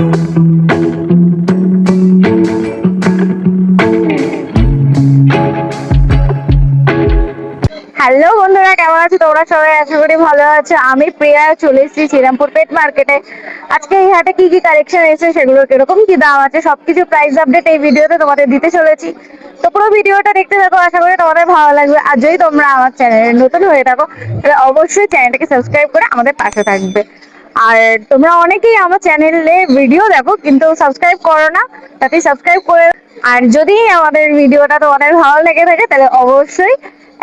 Hello বন্ধুরা, কেমন আছো তোমরা সবাই? আশা করি ভালো আছো। আমি প্রিয়া চলে এসেছি শ্রীরামপুর পেট মার্কেটে। আজকে এই হাটে কি কি কালেকশন এসেছে, সেগুলোর কিরকম কি দাম আছে, সবকিছু প্রাইস আপডেট এই ভিডিওতে তোমাদের দিতে চলেছি। তো পুরো ভিডিওটা দেখতে থাকো, আশা করি তোমাদের ভালো লাগবে। আর যদি তোমরা আমার চ্যানেলে নতুন হয়ে থাকো তাহলে অবশ্যই চ্যানেলটাকে সাবস্ক্রাইব করে আমাদের পাশে থাকবে। আর তোমরা অনেকেই আমার চ্যানেলে ভিডিও দেখো কিন্তু সাবস্ক্রাইব করো না, তাতে সাবস্ক্রাইব করে। আর যদি আমাদের ভিডিওটা তোমাদের ভালো লেগে থাকে তাহলে অবশ্যই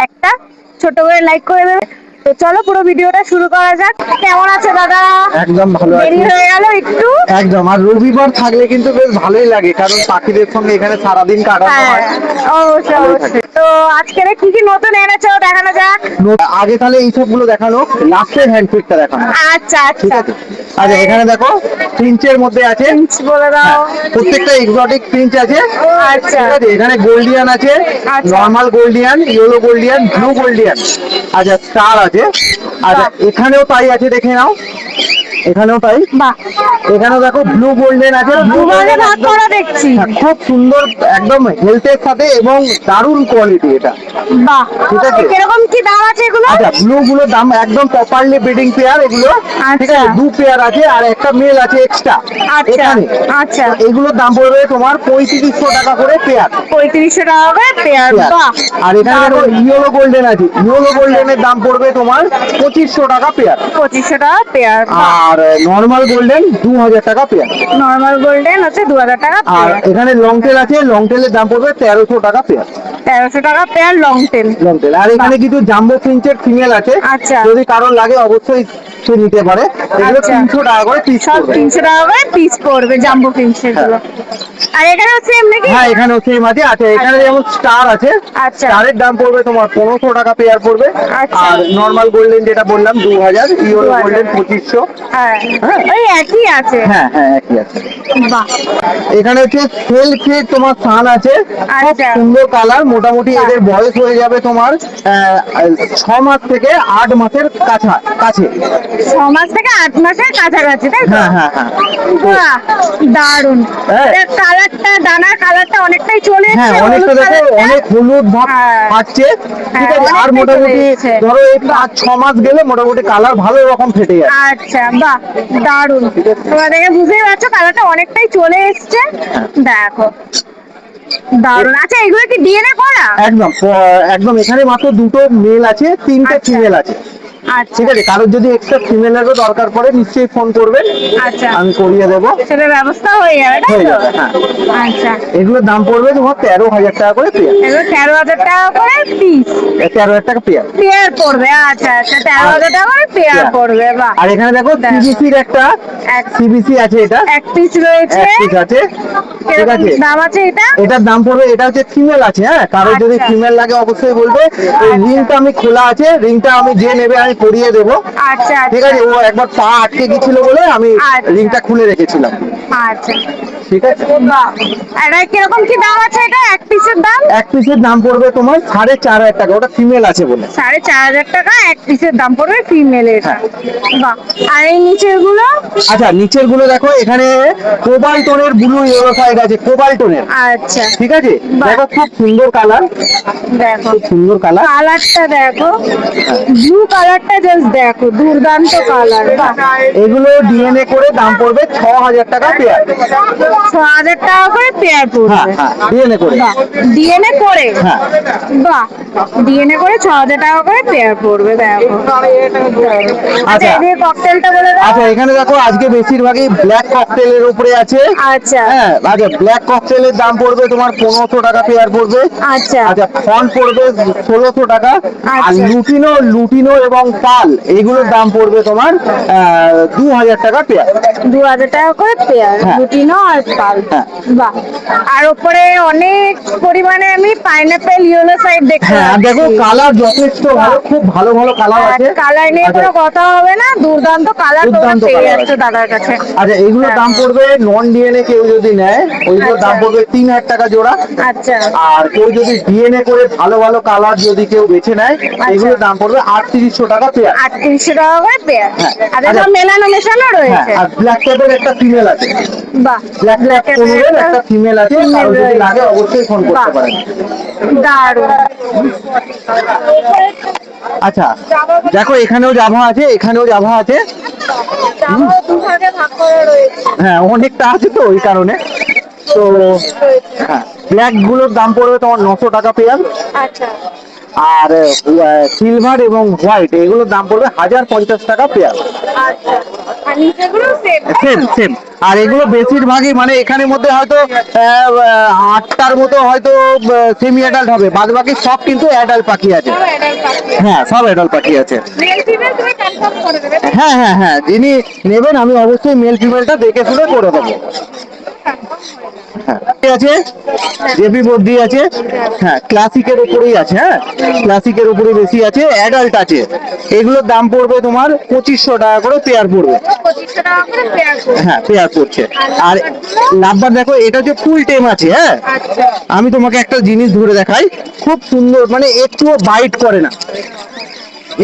একটা ছোট করে লাইক করে দেবে। তো চলো পুরো ভিডিওটা শুরু করা যাক। কেমন আছে দাদা? একদম ভালো আছি। দেরি হয়ে গেল একটু। একদম, আর রবিবার থাকলে কিন্তু বেশ ভালোই লাগে, কারণ পাখিদের সঙ্গে এখানে সারাদিন কাটানো হয়। অবশ্যই অবশ্যই। তো আজকে কি কি নতুন এনেছো দেখানো যাক। আগে তাহলে এই সবগুলো দেখানো, লাস্টের হ্যান্ডফিটটা দেখানো। আচ্ছা ঠিক আচ্ছা, আছে। আচ্ছা, এখানে দেখো প্রিন্চের মধ্যে আছে। বলে দাও। প্রত্যেকটা এক্সোটিক প্রিন্ট আছে। আচ্ছা ঠিক আছে, এখানে গোল্ডিয়ান আছে, আচ্ছা। Normal Gouldian, yellow Gouldian, blue Gouldian, আচ্ছা স্টার আছে। আচ্ছা, এখানেও তাই আছে, দেখে নাও। এখানেও তাই। বাহ, এখানেও দেখো ব্লু গোল্ডেন আছে। দুভাগে ভাগ করা দেখছি। খুব সুন্দর, একদম হেলথের সাথে এবং দারুণ কোয়ালিটি এটা। বাহ, ঠিক আছে। কিরকম কি দাম আছে এগুলো? আচ্ছা, ব্লু গুলোর দাম একদম প্রপারলি ব্রিডিং পেয়ার এগুলো। ঠিক আছে, দু পেয়ার আছে আর একটা মেল আছে এক্সট্রা এখানে। আচ্ছা, এগুলোর দাম পড়বে তোমার 3500 টাকা করে পেয়ার। 3500 টাকা করে পেয়ার। বাহ, আর এখানে দেখো ইয়েলো গোল্ডেন আছে। ইয়েলো গোল্ডেনের দাম পড়বে তোমার 2500 টাকা পেয়ার। 2500 টাকা পেয়ার। আর নর্মাল গোল্ডেন 2000 টাকা পেয়ার। নর্মাল গোল্ডেন হচ্ছে 2000 টাকা আর পেয়ার। এখানে লং টেল আছে, লং টেলের দাম পড়বে 1300 টাকা পেয়ার। 1300 টাকা pair long tail. Long tail. আর এখানে কিছু জাম্বো ফিঞ্চের ফিমেল আছে। আচ্ছা, যদি কারোর লাগে অবশ্যই সে নিতে পারে। এগুলো 300 টাকা করে পিস সব পড়বে। 300 টাকা করে পিস পড়বে জাম্বো ফিঞ্চের গুলো। আর এখানে সেম নাকি? হ্যাঁ, এখানেও সেম আছে। আচ্ছা, এখানে যেমন স্টার আছে, আচ্ছা, স্টারের দাম পড়বে তোমার 1500 টাকা পেয়ার পড়বে। আচ্ছা। আর নর্মাল গোল্ডেন যেটা বললাম 2000, ইয়েলো গোল্ডেন 2500। হ্যাঁ, হ্যাঁ ওই একই আছে। হ্যাঁ হ্যাঁ, একই আছে। বাহ, এখানে হচ্ছে সেলফি তোমার সান আছে, খুব আচ্ছা। সুন্দর কালার। মোটামুটি এদের বয়স হয়ে যাবে তোমার 6 মাস থেকে 8 মাসের কাছে। 6 মাস থেকে 8 মাসের কাছাকাছি, তাই তো? হ্যাঁ হ্যাঁ হ্যাঁ। বাহ, দারুন। হ্যাঁ। কালারটা, ডানার কালারটা অনেকটাই চলে হ্যাঁ, এসেছে। অনেকটা দেখো, কালারটা। অনেক হলুদ ভাব হ্যাঁ। পাচ্ছে। ঠিক আছে। অনেকটাই আর চলে মোটামুটি এসেছে। ধরো এই 5-6 মাস গেলে মোটামুটি কালার ভালো রকম ফেটে যায়। আচ্ছা, বাহ, দারুন। তোমরা দেখে বুঝতেই পারছো কালারটা অনেকটাই চলে এসছে। দেখো, দারুন। আচ্ছা, এগুলো কি ডিএনএ করা? একদম একদম। এখানে মাত্র দুটো মেল আছে, 3টে আচ্ছা। ফিমেল আছে। আচ্ছা, ঠিক আছে, কারোর যদি এক্সট্রা ফিমেলেরও দরকার পড়ে নিশ্চয়ই ফোন করবে, আচ্ছা, আমি করিয়ে দেবো। সেটা ব্যবস্থা হয়ে যাবে, তাই হয়ে তো? যাবে, হ্যাঁ। আচ্ছা, এগুলোর দাম পড়বে তোমার 13,000 টাকা করে পেয়ার। এগুলো 13,000 টাকা করে পিস 13,000 টাকা পেয়ার। পেয়ার পড়বে। আচ্ছা আচ্ছা, 13,000 টাকা করে পেয়ার পড়বে। বাহ। আর এখানে দেখো সিবিসির একটা সিবিসি আছে, এটা এক পিস রয়েছে। এক পিস আছে। ঠিক কিরকম আছে, দাম আছে এটা? এটার দাম পড়বে, এটা হচ্ছে ফিমেল আছে। হ্যাঁ, কারোর যদি আচ্ছা। ফিমেল লাগে অবশ্যই বলবে। এই রিংটা আমি খোলা আছে, রিংটা আমি যে নেবে আমি করিয়ে দেবো। আচ্ছা ঠিক আছে, ও একবার পা আটকে গেছিল বলে আমি আচ্ছা। রিংটা খুলে রেখেছিলাম। আচ্ছা, ঠিক আছে। বাহ। এটা কিরকম কি দাম আছে এটা এক পিসের দাম? এক পিসের দাম পড়বে তোমার 4,500 টাকা, ওটা ফিমেল আছে বলে। 4,500 টাকা এক পিসের দাম পড়বে ফিমেলের। বাহ। আর এই নিচের গুলো? আচ্ছা, নিচের গুলো দেখো, এখানে কোবাল্টনের ব্লু ইয়েলো সাইড আছে, কোবাল্টনের। আচ্ছা, ঠিক আছে, দেখো খুব সুন্দর কালার। দেখো খুব সুন্দর কালার। কালারটা দেখো, ব্লু কালারটা জাস্ট দেখো, দুর্দান্ত কালার। এগুলো ডিএনএ করে দাম পড়বে 6,000 টাকা পেয়ার। 6,000 টাকা করে পেয়ার হ্যাঁ পড়বে। হ্যাঁ, ডিএনএ করে। ডিএনএ করে? হ্যাঁ। বাহ, ডিএনএ করে 6,000 টাকা করে পেয়ার পড়বে। দেখো। আচ্ছা, এদের ককটেলটা বলে দাও। আচ্ছা, এখানে দেখো আজকে বেশিরভাগই ব্ল্যাক ককটেলের উপরে আছে। আচ্ছা। হ্যাঁ, আচ্ছা, ব্ল্যাক ককটেলের দাম পড়বে তোমার 1500 টাকা পেয়ার পড়বে। আচ্ছা। আচ্ছা, ফন্ট পড়বে 1600 টাকা। আর লুটিনো এবং পাল এইগুলোর দাম পড়বে তোমার 2,000 টাকা পেয়ার। 2,000 টাকা করে পেয়ার, লুটিনো আর পাল। বাহ। আর উপরে অনেক পরিমাণে আমি পাইনাপেল ইয়েলো সাইড দেখতে হ্যাঁ, আর দেখো কালার যথেষ্ট ভালো, খুব ভালো ভালো কালার আছে। কালার নিয়ে কোনো কথা হবে না, দুর্দান্ত কালার তোমরা পেয়ে যাচ্ছ দাদার কাছে। আচ্ছা, এইগুলোর দাম পড়বে নন ডিএনএ কেউ যদি নেয় ওইগুলোর দাম পড়বে 3,000 টাকা জোড়া। আচ্ছা। আর কেউ যদি ডিএনএ করে ভালো ভালো কালার যদি কেউ বেছে নেয় এগুলোর দাম পড়বে 3,800 টাকা টাকা পেয়ার। আর 300 টাকা করে পেয়ার। হ্যাঁ। আর আচ্ছা। এটা মেলানো মেশানো হ্যাঁ, রয়েছে। আর ব্ল্যাক ক্যাপের একটা ফিমেল আছে। বাহ, ব্ল্যাক ক্যাপ কোনোরের একটা ফিমেল আছে, কারো যদি রয়েছে। লাগে অবশ্যই ফোন বাহ, করতে পারেন। দারুণ। আচ্ছা, দেখো এখানেও জাভা আছে, এখানেও জাভা আছে। জামাও দুভাগে ভাগ করা রয়েছে। হ্যাঁ, অনেকটা আছে তো ওই কারণে। তো হ্যাঁ, ব্ল্যাক গুলোর দাম পড়বে তোমার 900 টাকা পেয়ার। আচ্ছা আর সিলভার এবং হোয়াইট এগুলোর দাম পড়বে 1050 টাকা পেয়ার। আচ্ছা। আর নিচেগুলো সেম। Same same. আর এগুলো বেশিরভাগই মানে এখানের মধ্যে হয়তো 8টার মতো হয়তো সেমি অ্যাডাল্ট হবে, বাদ বাকি সব কিন্তু অ্যাডাল্ট পাখি আছে। সব অ্যাডাল্ট পাখি। হ্যাঁ, সব অ্যাডাল্ট পাখি আছে। মেল ফিমেল তুমি কনফার্ম করে দেবে। হ্যাঁ হ্যাঁ হ্যাঁ, যিনি নেবেন আমি অবশ্যই মেল ফিমেলটা দেখে শুনে করে দেবো। হ্যাঁ, ঠিক আছে, জেপি বর্দি আছে। হ্যাঁ, ক্লাসিকের উপরেই আছে। হ্যাঁ, ক্লাসিকের উপরে বেশি আছে, অ্যাডাল্ট আছে। এগুলোর দাম পড়বে তোমার 2500 টাকা করে পেয়ার পড়বে। 2500 টাকা করে পেয়ার। হ্যাঁ, পেয়ার পড়ছে। আর লাভবার দেখো, এটা হচ্ছে ফুল টেম আছে। হ্যাঁ, আচ্ছা আমি তোমাকে একটা জিনিস ধরে দেখাই, খুব সুন্দর, মানে একটুও বাইট করে না,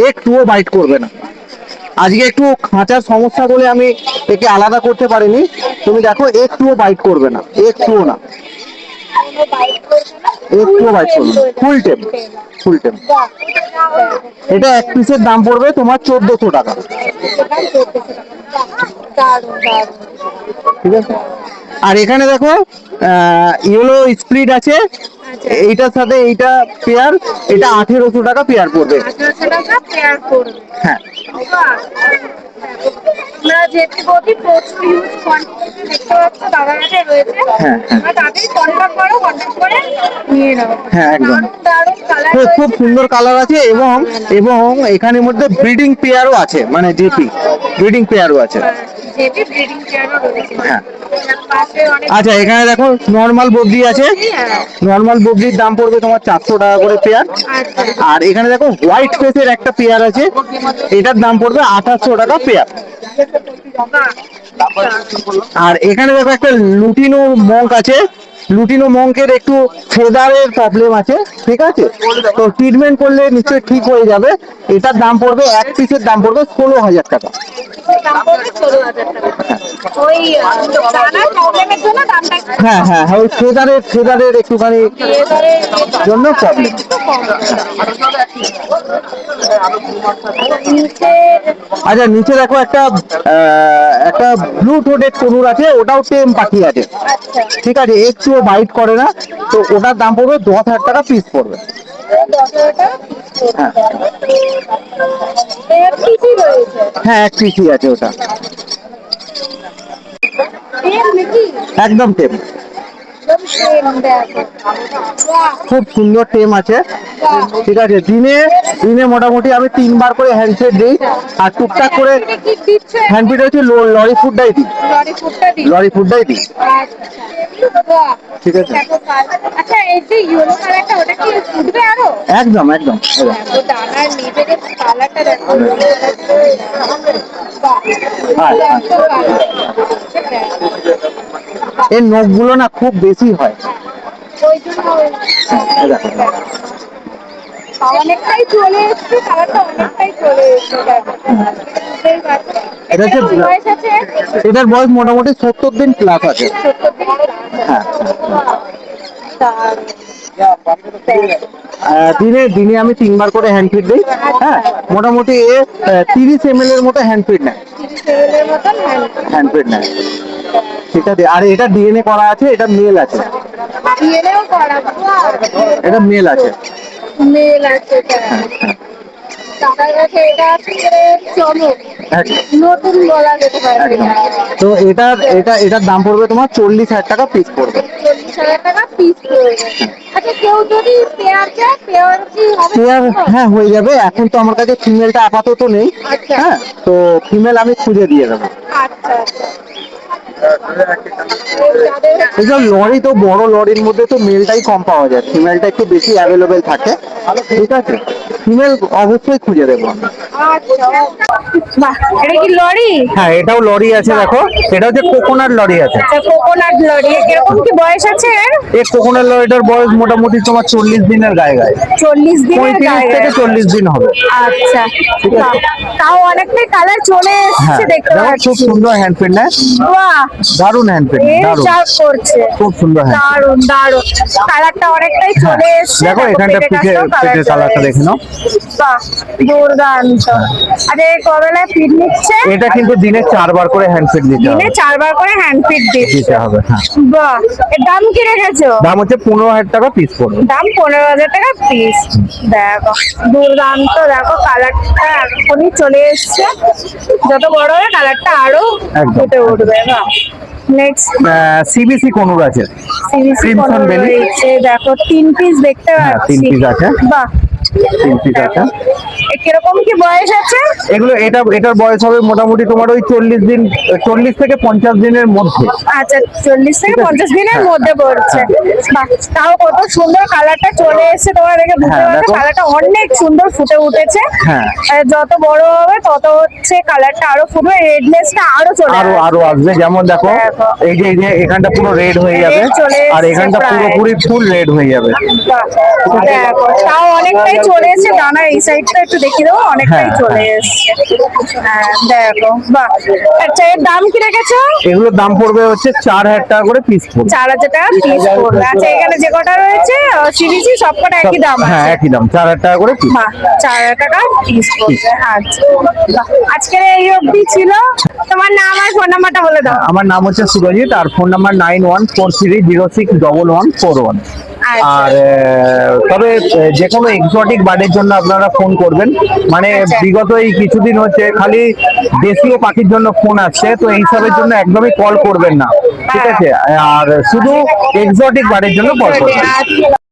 একটুও বাইট করবে না। আজকে একটু খাঁচার সমস্যা বলে আমি একে আলাদা করতে পারিনি। তুমি দেখো, একটুও বাইট করবে না, একটুও না, কোনো বাইট করবে না। একটুও বাইট করবে না। ফুল টেম, ফুল টেম। বাহ, এটা এক পিসের দাম পড়বে তোমার 1400 টাকা। দারুণ দারুণ। ঠিক আছে। আর এখানে দেখো ইয়েলো স্প্লিট আছে, আচ্ছা। এইটার সাথে এইটা পেয়ার, এটা 1800 টাকা পেয়ার পড়বে। 1800 টাকা পেয়ার পড়বে। হ্যাঁ বাহ। আমরা যেটি বলি প্রচুর ইউজ কোয়ান্টিটিতে দেখতে পাচ্ছ দাদার কাছে রয়েছে। হ্যাঁ, হ্যাঁ। আর তাড়াতাড়ি কন্ট্যাক্ট করো, কন্ট্যাক্ট করে নিয়ে নাও। হ্যাঁ, একদম। দারুণ দারুণ কালার খুব রয়েছে। খুব সুন্দর কালার আছে, এবং এবং এখানের মধ্যে ব্রিডিং পেয়ারও আছে, মানে জেপি ব্রিডিং পেয়ারও আছে। যেটি ব্রিডিং পেয়ারও রয়েছে। হ্যাঁ। পাশে অনেক। আচ্ছা, এখানে দেখো নর্মাল বদ্রি আছে। হ্যাঁ। নর্মাল বদ্রির দাম পড়বে তোমার 400 টাকা করে পেয়ার। আচ্ছা। আর এখানে দেখো হোয়াইট ফেসের একটা পেয়ার আছে, এটার দাম পড়বে 2800 টাকা পেয়ার। বাহ। আর এখানে দেখো একটা লুটিনো মঙ্ক আছে। লুটিনো মঙ্কের একটু ফেদারের প্রবলেম আছে, ঠিক আছে, তো ট্রিটমেন্ট করলে নিশ্চয়ই ঠিক হয়ে যাবে। এটার দাম পড়বে, এক পিসের দাম পড়বে 16000 টাকা। দাম পড়বে 16,000 টাকা। ওই দানার প্রবলেমের জন্য দামটা একটু হ্যাঁ হ্যাঁ হ্যাঁ, ওই ফেদারের একটুখানি জন্য প্রবলেম। নিচে। আচ্ছা, নিচে দেখো একটা ব্লু টোডেড কনুর আছে, ওটাও সেম পাখি আছে। আচ্ছা। ঠিক আছে, একটুও বাইট করে না, তো ওটার দাম পড়বে 10,000 টাকা পিস পড়বে। 10,000 টাকা পিস হ্যাঁ পড়বে। এর পিসই রয়েছে। হ্যাঁ, এক পিসই আছে ওটা, সেম নাকি? একদম টেম। একদম সেম দেখো। বাহ। খুব সুন্দর টেম আছে। ঠিক আছে, দিনে দিনে মোটামুটি আমি 3বার করে হ্যান্ডফিড দিই, আর টুকটাক করে কি দিচ্ছ? হ্যান্ডফিড হচ্ছে লরি ফুডটাই দিই, লরি ফুডটা দিচ্ছ? লরি ফুডটাই দিই। আচ্ছা। বাহ। ঠিক আছে। দেখো আচ্ছা, এই যে ইয়েলো কালারটা ওটা কি ফুটবে আরো? একদম একদম। দেখো দানার নিচে যে কালারটা দেখো। বাহ। হ্যাঁ। দেখো কালার। এর নখগুলো না খুব বেশি হয়। ওই জন্য এই দেখো। অনেকটাই চলে এসছে, কালারটা অনেকটাই চলে এসছে দেখো। বুঝতেই পারছো। এটা এটার হচ্ছে বয়স আছে? এটার বয়স মোটামুটি 70 দিন প্লাস আছে। 70 দিন plus। হ্যাঁ। দারুণ। দিনে দিনে আমি 3বার করে হ্যান্ডফিড দিই। হ্যাঁ, মোটামুটি 30 ml এর মতো হ্যান্ডফিড নেয়, 30 সেকেন্ডের মতন হ্যান্ডফিড নেয়। ঠিক আছে। আর এটা ডিএনএ করা আছে, এটা মেল আছে, ডিএনএও করা। এটা মেল আছে। মেল আছে। দাদার কাছে এটা আছে চমক, নতুন বলা যেতে পারে। তো এটার দাম পড়বে তোমার 40,000 টাকা পিস পড়বে। 40,000 টাকা পিস পড়বে। আচ্ছা, কেউ যদি পেয়ার চায়, পেয়ার কি হবে? পেয়ার হ্যাঁ হয়ে যাবে। এখন তো আমার কাছে ফিমেলটা আপাতত নেই। আচ্ছা। হ্যাঁ, তো ফিমেল আমি খুঁজে দিয়ে দেবো। আচ্ছা আচ্ছা। এইসব লরি তো বড় লরির মধ্যে তো মেলটাই কম পাওয়া যায়, ফিমেলটা একটু বেশি অ্যাভেলেবেল থাকে, ঠিক আছে? ফিমেল অবশ্যই খুঁজে দেবো। বাহ, এটা কি লরি? হ্যাঁ, এটাও লরি আছে, দেখো এটা হচ্ছে কোকোনাট লরি আছে। আচ্ছা, কোকোনাট লরি। কিরকম কি বয়স আছে এর? এই কোকোনাট লরিটার বয়স মোটামুটি তোমার 40 দিনের গায়ে গায়ে, 40 দিনের 35 গায়ে থেকে 40 দিন হবে। আচ্ছা, বাহ, তাও অনেকটাই কালার চলে হ্যাঁ, এসেছে দেখতে দেখো পাচ্ছি। খুব সুন্দর হ্যান্ডপ্রিন্ট না, বাহ, দারুণ হ্যান্ডপ্রিন্ট, এর দারুণ, চাপ করছে। খুব সুন্দর হ্যান্ডপ্রিন্ট। দারুন দারুন, কালারটা অনেকটাই চলে এসেছে। দেখো এখানটা পিঠের কালারটা দেখে নাও। বাহ, দুর্দান্ত। আচ্ছা, এই কবেলায় ফিড নিচ্ছে? এটা কিন্তু দিনে 4 বার করে হ্যান্ডপ্রিন্ট দিতে হবে। দিনে 4 বার করে হ্যান্ড ফিড দিচ্ছে। দিতে হবে, হ্যাঁ। বাহ, এর দাম কি রেখেছো? দাম হচ্ছে 15,000 টাকা পিস পড়বে। দাম 15,000 টাকা পিস। দেখো দুর্দান্ত, দেখো কালারটা এখনই চলে এসছে। যত বড় হবে কালারটা আরো একদম। ফুটে উঠবে। বাহ, নেক্সট সিবিসি কোনুর আছে, সিরিজে Crimson Belly। রয়েছে, দেখো 3 পিস দেখতে হ্যাঁ, পাচ্ছি। 3 পিস আছে। বাহ, 3 পিস আছে। এ কিরকম কি বয়স আছে? এগুলো এটার বয়স হবে মোটামুটি তোমার ওই 40 দিন, 40 থেকে 50 দিনের মধ্যে। আচ্ছা, 40 থেকে 50 দিনের মধ্যে পড়ছে। বাহ, তাও কত সুন্দর কালারটা চলে এসেছে, তোমরা দেখে বুঝতে হ্যাঁ, পারছো দেখো। কালারটা অনেক সুন্দর ফুটে উঠেছে। হ্যাঁ। আর যত বড় হবে তত হচ্ছে কালারটা আরো ফুটবে, রেডনেসটা আরো চলে আরো আসবে। আরো আসবে, যেমন দেখো দেখো। এই যে এখানটা পুরো রেড হয়ে যাবে, Red চলে আর এসছে এখানটা প্রায়। পুরোপুরি ফুল রেড হয়ে যাবে। বাহ, দেখো তাও অনেকটাই চলে এসেছে। ডানার এই সাইডটা একটু দেখিয়ে দেবো, অনেকটাই হ্যাঁ, চলে এসেছে। হ্যাঁ, দেখো। বাহ, আচ্ছা, এর দাম কি রেখেছো? এগুলোর দাম পড়বে হচ্ছে 4,000 টাকা করে পিস পড়বে। 4,000 টাকা পিস পড়বে। আচ্ছা, এখানে যে কটা রয়েছে সিবিসি সবকটা একই দাম হ্যাঁ, আছে? একই দাম, 4,000 টাকা করে পিস। বাহ, 4,000 টাকা পিস পড়বে। আচ্ছা, বাহ, আজকের এই অবধি ছিল। তোমার নাম আর ফোন নাম্বারটা বলে দাও। আমার নাম হচ্ছে সুরজিৎ, আর ফোন নাম্বার 9143061141। আচ্ছা। আর তবে যে কোনো এক্সোটিক বার্ডের জন্য আপনারা ফোন করবেন, মানে আচ্ছা। বিগত এই কিছুদিন হচ্ছে খালি দেশীয় পাখির জন্য ফোন আসছে, তো এইসবের জন্য একদমই কল করবেন না, ঠিক আছে? আর শুধু এক্সোটিক বার্ডের জন্য কল করবেন। আচ্ছা।